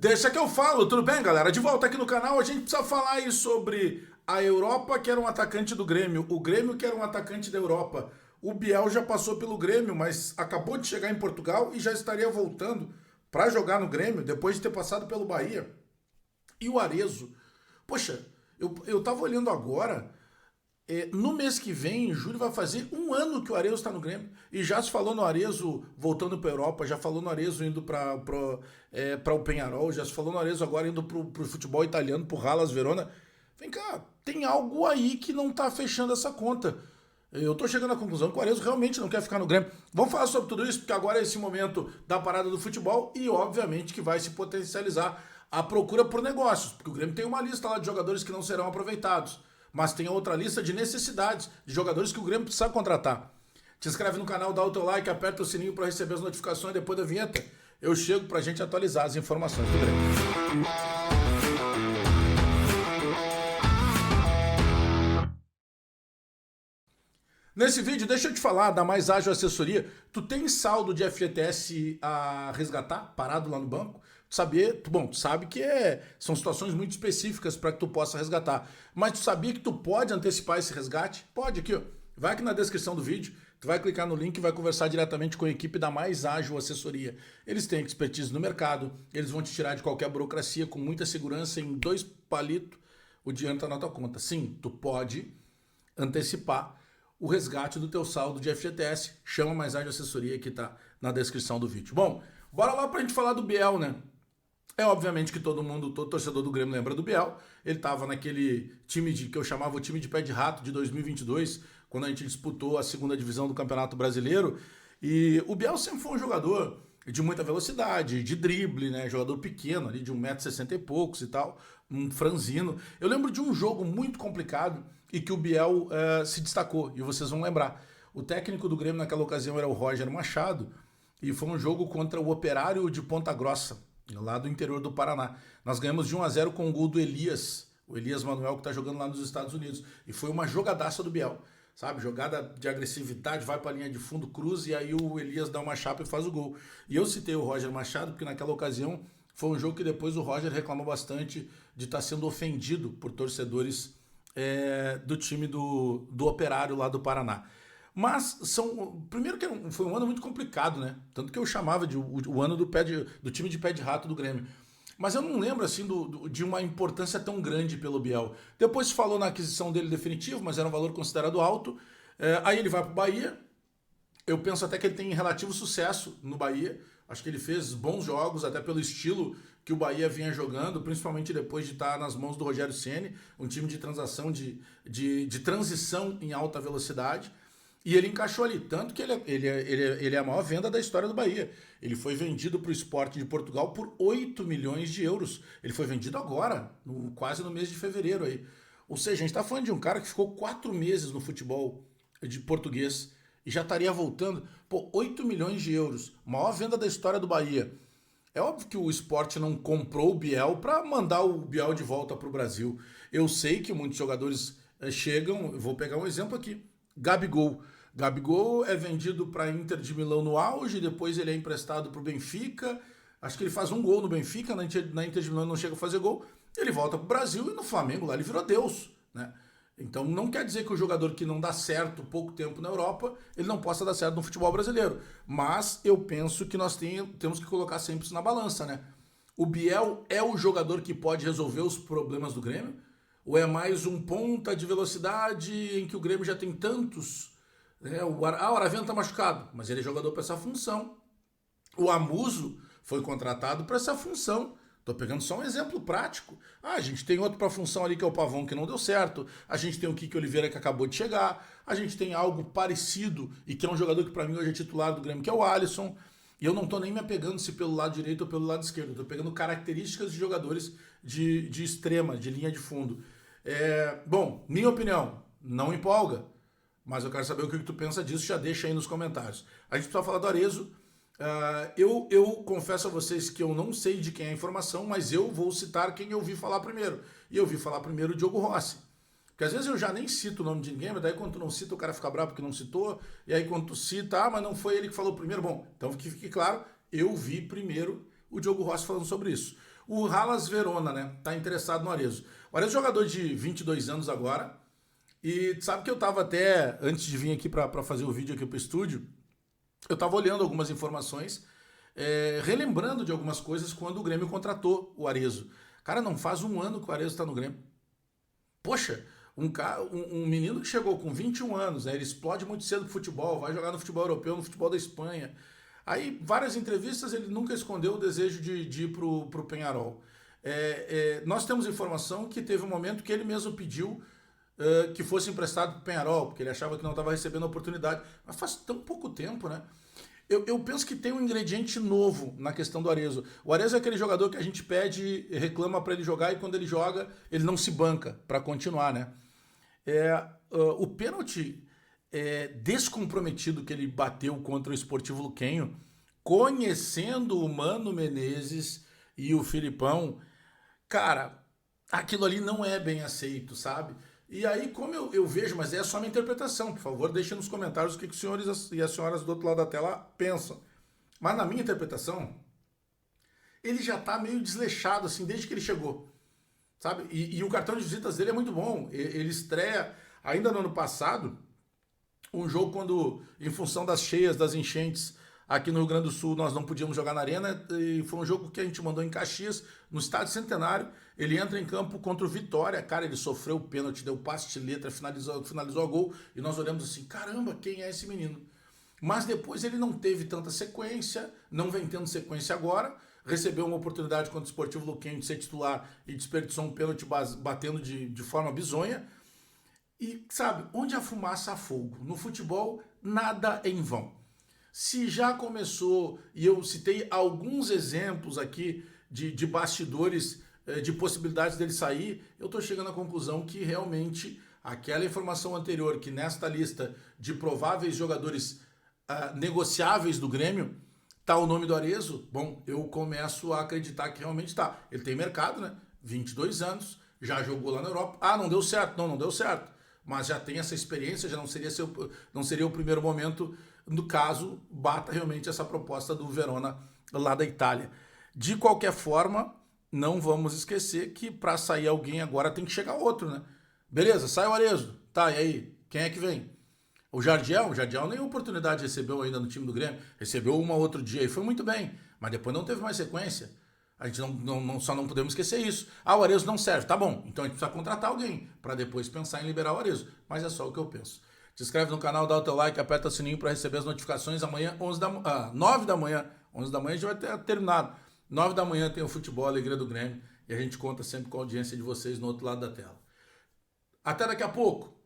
Deixa que eu falo, tudo bem, galera? De volta aqui no canal, a gente precisa falar aí sobre a Europa, que era um atacante do Grêmio, o Grêmio, que era um atacante da Europa. O Biel já passou pelo Grêmio, mas acabou de chegar em Portugal e já estaria voltando para jogar no Grêmio, depois de ter passado pelo Bahia. E o Arezo, poxa, eu tava olhando agora, no mês que vem, em julho, vai fazer um ano que o Arezo está no Grêmio. E já se falou no Arezo voltando para a Europa, já falou no Arezo indo para o Penharol, já se falou no Arezo agora indo para o futebol italiano, para o Hellas Verona. Vem cá, tem algo aí que não está fechando essa conta. Eu tô chegando à conclusão que o Arezo realmente não quer ficar no Grêmio. Vamos falar sobre tudo isso, porque agora é esse momento da parada do futebol e, obviamente, que vai se potencializar a procura por negócios, porque o Grêmio tem uma lista lá de jogadores que não serão aproveitados, mas tem outra lista de necessidades, de jogadores que o Grêmio precisa contratar. Te inscreve no canal, dá o teu like, aperta o sininho para receber as notificações. Depois da vinheta, eu chego pra gente atualizar as informações do Grêmio. Nesse vídeo, deixa eu te falar da Mais Ágil Assessoria. Tu tem saldo de FGTS a resgatar, parado lá no banco? Tu sabe que são situações muito específicas para que tu possa resgatar. Mas tu sabia que tu pode antecipar esse resgate? Pode, aqui, ó. Vai aqui na descrição do vídeo, tu vai clicar no link e vai conversar diretamente com a equipe da Mais Ágil Assessoria. Eles têm expertise no mercado, eles vão te tirar de qualquer burocracia com muita segurança em 2 palitos, o dinheiro tá na tua conta. Sim, tu pode antecipar o resgate do teu saldo de FGTS. Chama Mais Ágil Assessoria, que tá na descrição do vídeo. Bom, bora lá pra gente falar do Biel, né? É obviamente que todo torcedor do Grêmio lembra do Biel. Ele estava naquele time que eu chamava o time de pé de rato de 2022, quando a gente disputou a segunda divisão do Campeonato Brasileiro. E o Biel sempre foi um jogador de muita velocidade, de drible, né? Jogador pequeno, ali de 1,60 m e poucos e tal, um franzino. Eu lembro de um jogo muito complicado e que o Biel se destacou, e vocês vão lembrar. O técnico do Grêmio naquela ocasião era o Roger Machado, e foi um jogo contra o Operário de Ponta Grossa, lá do interior do Paraná. Nós ganhamos de 1-0 com o gol do Elias, o Elias Manuel, que está jogando lá nos Estados Unidos. E foi uma jogadaça do Biel, sabe? Jogada de agressividade, vai para a linha de fundo, cruza, e aí o Elias dá uma chapa e faz o gol. E eu citei o Roger Machado, porque naquela ocasião foi um jogo que depois o Roger reclamou bastante de estar sendo ofendido por torcedores do time do Operário lá do Paraná. Mas primeiro que foi um ano muito complicado, né? Tanto que eu chamava de o ano do time de pé de rato do Grêmio. Mas eu não lembro assim de uma importância tão grande pelo Biel. Depois se falou na aquisição dele definitivo, mas era um valor considerado alto. Aí ele vai para o Bahia. Eu penso até que ele tem relativo sucesso no Bahia. Acho que ele fez bons jogos, até pelo estilo que o Bahia vinha jogando, principalmente depois de estar nas mãos do Rogério Ceni, um time de transação, de transição em alta velocidade. E ele encaixou ali, tanto que ele é a maior venda da história do Bahia. Ele foi vendido para o Sport de Portugal por 8 milhões de euros. Ele foi vendido agora, quase no mês de fevereiro aí. Ou seja, a gente está falando de um cara que ficou 4 meses no futebol de português e já estaria voltando. Pô, 8 milhões de euros, maior venda da história do Bahia. É óbvio que o Sport não comprou o Biel para mandar o Biel de volta para o Brasil. Eu sei que muitos jogadores chegam, eu vou pegar um exemplo aqui, Gabigol. Gabigol é vendido para Inter de Milão no auge, depois ele é emprestado para o Benfica. Acho que ele faz um gol no Benfica, na Inter de Milão não chega a fazer gol. Ele volta para o Brasil e no Flamengo lá ele virou Deus, né? Então não quer dizer que o jogador que não dá certo pouco tempo na Europa, ele não possa dar certo no futebol brasileiro. Mas eu penso que nós temos que colocar sempre isso na balança, né? O Biel é o jogador que pode resolver os problemas do Grêmio? Ou é mais um ponta de velocidade em que o Grêmio já tem tantos? O Aravena tá machucado, mas ele é jogador para essa função. O Amuso foi contratado para essa função. Tô pegando só um exemplo prático. A gente tem outro para a função ali que é o Pavão, que não deu certo. A gente tem o Kiki Oliveira, que acabou de chegar. A gente tem algo parecido e que é um jogador que para mim hoje é titular do Grêmio, que é o Alisson. E eu não tô nem me apegando se pelo lado direito ou pelo lado esquerdo. Eu tô pegando características de jogadores de extrema, de linha de fundo. Bom, minha opinião, não empolga. Mas eu quero saber o que tu pensa disso, já deixa aí nos comentários. A gente precisa falar do Arezo. Eu confesso a vocês que eu não sei de quem é a informação, mas eu vou citar quem eu ouvi falar primeiro. E eu ouvi falar primeiro o Diogo Rossi. Porque às vezes eu já nem cito o nome de ninguém, mas daí quando tu não cita, o cara fica bravo porque não citou. E aí quando tu cita, mas não foi ele que falou primeiro. Bom, então que fique claro, eu vi primeiro o Diogo Rossi falando sobre isso. O Hellas Verona, né? Tá interessado no Arezzo. O Arezzo é jogador de 22 anos agora. E sabe que eu tava até, antes de vir aqui para fazer o vídeo aqui pro estúdio, eu tava olhando algumas informações, relembrando de algumas coisas quando o Grêmio contratou o Arezzo. Cara, não faz um ano que o Arezzo tá no Grêmio. Poxa, um menino que chegou com 21 anos, né, ele explode muito cedo pro futebol, vai jogar no futebol europeu, no futebol da Espanha. Aí, várias entrevistas, ele nunca escondeu o desejo de ir pro Peñarol. Nós temos informação que teve um momento que ele mesmo pediu que fosse emprestado pro Peñarol, porque ele achava que não estava recebendo a oportunidade. Mas faz tão pouco tempo, né? Eu penso que tem um ingrediente novo na questão do Arezzo. O Arezzo é aquele jogador que a gente pede, reclama para ele jogar, e quando ele joga, ele não se banca para continuar, né? O pênalti descomprometido que ele bateu contra o Sportivo Luquenho, conhecendo o Mano Menezes e o Filipão, cara, aquilo ali não é bem aceito, sabe? E aí, como eu vejo, mas é só minha interpretação, por favor, deixe nos comentários o que os senhores e as senhoras do outro lado da tela pensam. Mas na minha interpretação, ele já tá meio desleixado, assim, desde que ele chegou, sabe? E o cartão de visitas dele é muito bom. Ele estreia, ainda no ano passado, um jogo quando, em função das cheias, das enchentes, aqui no Rio Grande do Sul nós não podíamos jogar na arena, e foi um jogo que a gente mandou em Caxias, no Estádio Centenário. Ele entra em campo contra o Vitória, cara, ele sofreu o pênalti, deu passe de letra, finalizou o gol, e nós olhamos assim, caramba, quem é esse menino? Mas depois ele não teve tanta sequência, não vem tendo sequência agora, recebeu uma oportunidade contra o Sportivo Luquenho de ser titular e desperdiçou um pênalti batendo de forma bizonha. E, sabe, onde a fumaça há fogo? No futebol, nada é em vão. Se já começou, e eu citei alguns exemplos aqui de bastidores, de possibilidades dele sair, eu estou chegando à conclusão que realmente aquela informação anterior, que nesta lista de prováveis jogadores negociáveis do Grêmio, tá o nome do Arezzo, bom, eu começo a acreditar que realmente tá. Ele tem mercado, né? 22 anos, já jogou lá na Europa. Ah, não deu certo. Não deu certo. Mas já tem essa experiência, já não seria o primeiro momento, no caso, bata realmente essa proposta do Verona lá da Itália. De qualquer forma, não vamos esquecer que para sair alguém agora tem que chegar outro, né? Beleza, sai o Arezzo. Tá, e aí? Quem é que vem? O Jardiel nem oportunidade recebeu ainda no time do Grêmio. Recebeu uma outro dia e foi muito bem, mas depois não teve mais sequência. A gente só não podemos esquecer isso. Ah, o Arezzo não serve. Tá bom, então a gente precisa contratar alguém para depois pensar em liberar o Arezzo. Mas é só o que eu penso. Se inscreve no canal, dá o teu like, aperta o sininho para receber as notificações. Amanhã, 9 da manhã. 11 da manhã a gente vai ter terminado. 9 da manhã tem o futebol, a alegria do Grêmio. E a gente conta sempre com a audiência de vocês no outro lado da tela. Até daqui a pouco.